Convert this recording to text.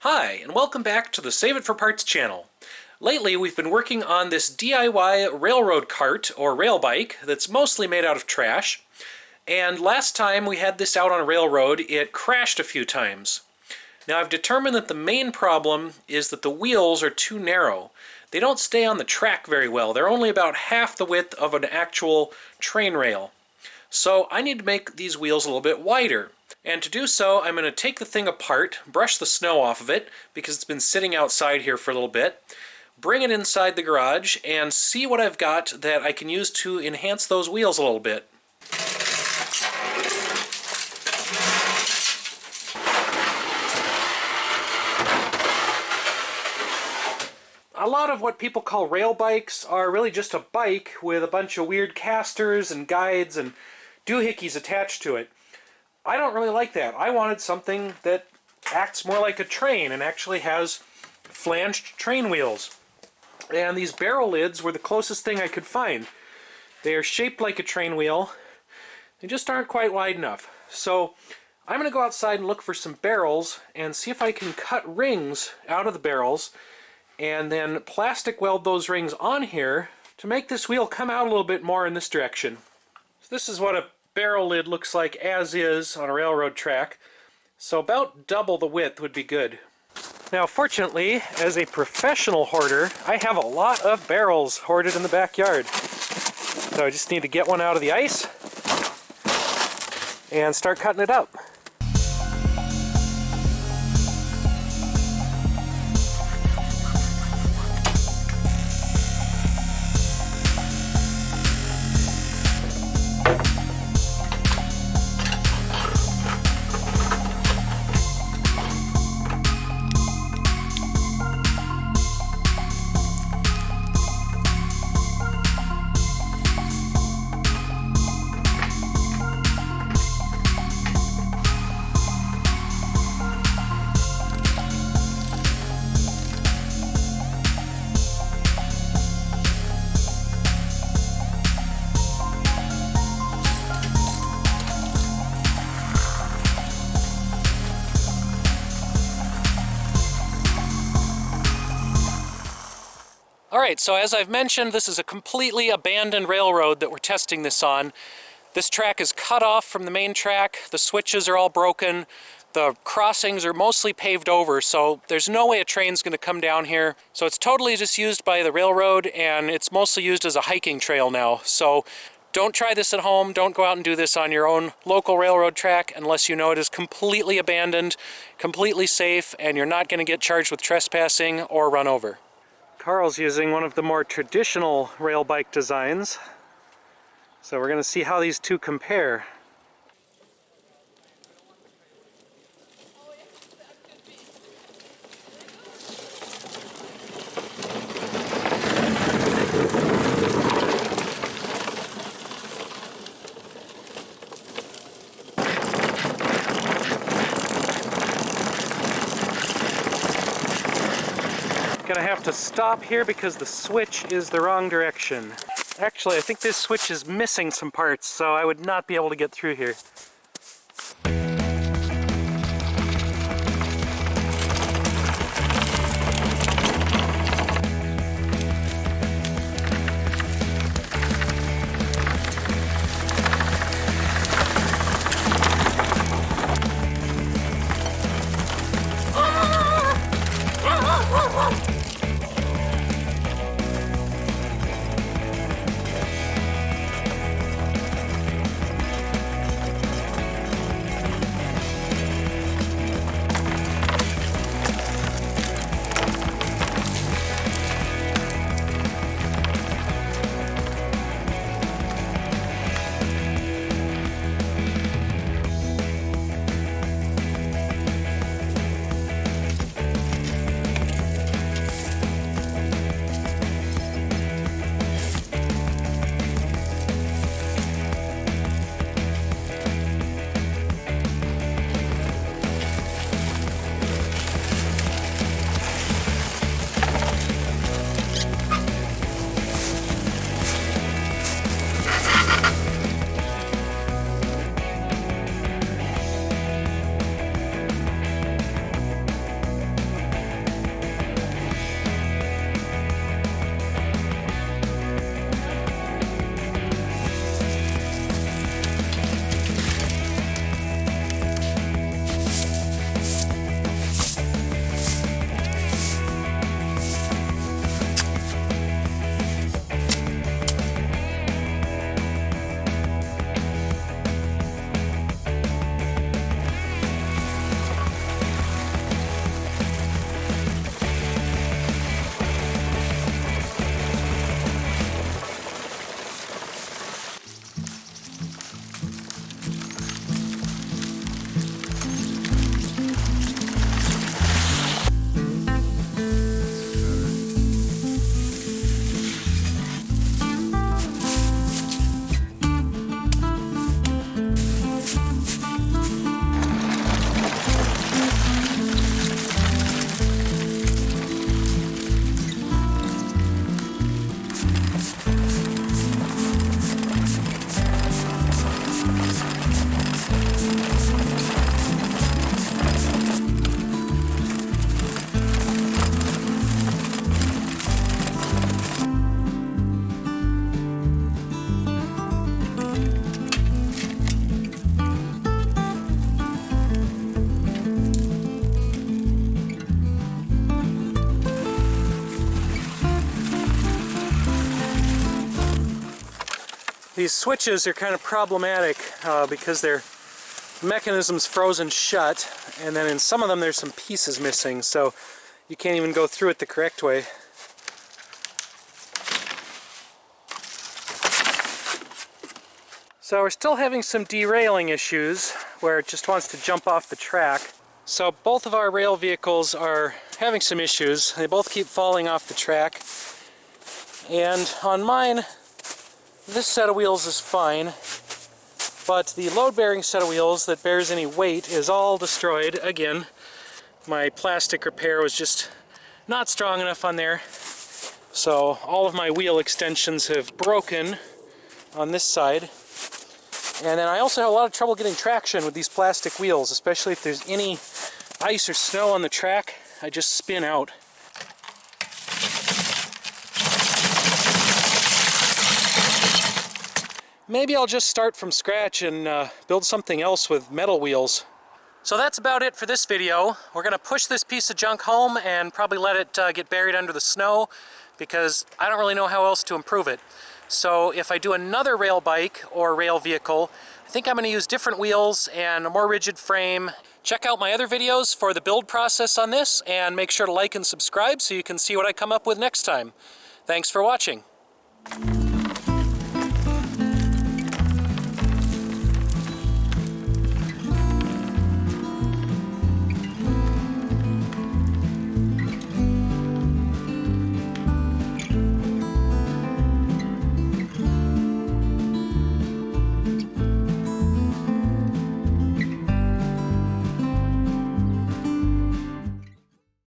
Hi, and welcome back to the Save It for Parts channel. Lately, we've been working on this DIY railroad cart, or railbike, that's mostly made out of trash. And last time we had this out on a railroad, it crashed a few times. Now I've determined that the main problem is that the wheels are too narrow. They don't stay on the track very well. They're only about half the width of an actual train rail. So I need to make these wheels a little bit wider. And to do so, I'm going to take the thing apart, brush the snow off of it, because it's been sitting outside here for a little bit, bring it inside the garage, and see what I've got that I can use to enhance those wheels a little bit. A lot of what people call rail bikes are really just a bike with a bunch of weird casters and guides and doohickeys attached to it. I don't really like that. I wanted something that acts more like a train and actually has flanged train wheels. And these barrel lids were the closest thing I could find. They are shaped like a train wheel. They just aren't quite wide enough. So I'm going to go outside and look for some barrels and see if I can cut rings out of the barrels and then plastic weld those rings on here to make this wheel come out a little bit more in this direction. So this is what a barrel lid looks like as is on a railroad track. So about double the width would be good. Now fortunately, as a professional hoarder, I have a lot of barrels hoarded in the backyard. So I just need to get one out of the ice and start cutting it up. Alright, so as I've mentioned, this is a completely abandoned railroad that we're testing this on. This track is cut off from the main track, the switches are all broken, the crossings are mostly paved over, so there's no way a train's going to come down here. So it's totally just used by the railroad, and it's mostly used as a hiking trail now. So don't try this at home, don't go out and do this on your own local railroad track unless you know it is completely abandoned, completely safe, and you're not going to get charged with trespassing or run over. Carl's using one of the more traditional rail bike designs, so we're going to see how these two compare. Gonna have to stop here because the switch is the wrong direction. Actually, I think this switch is missing some parts, so I would not be able to get through here. These switches are kind of problematic because their mechanism's frozen shut, and then in some of them there's some pieces missing, so you can't even go through it the correct way. So we're still having some derailing issues where it just wants to jump off the track. So both of our rail vehicles are having some issues. They both keep falling off the track. And on mine, this set of wheels is fine, but the load-bearing set of wheels that bears any weight is all destroyed. Again, my plastic repair was just not strong enough on there. So all of my wheel extensions have broken on this side. And then I also have a lot of trouble getting traction with these plastic wheels, especially if there's any ice or snow on the track. I just spin out. Maybe I'll just start from scratch and build something else with metal wheels. So that's about it for this video. We're going to push this piece of junk home and probably let it get buried under the snow because I don't really know how else to improve it. So if I do another rail bike or rail vehicle, I think I'm going to use different wheels and a more rigid frame. Check out my other videos for the build process on this, and make sure to like and subscribe so you can see what I come up with next time. Thanks for watching.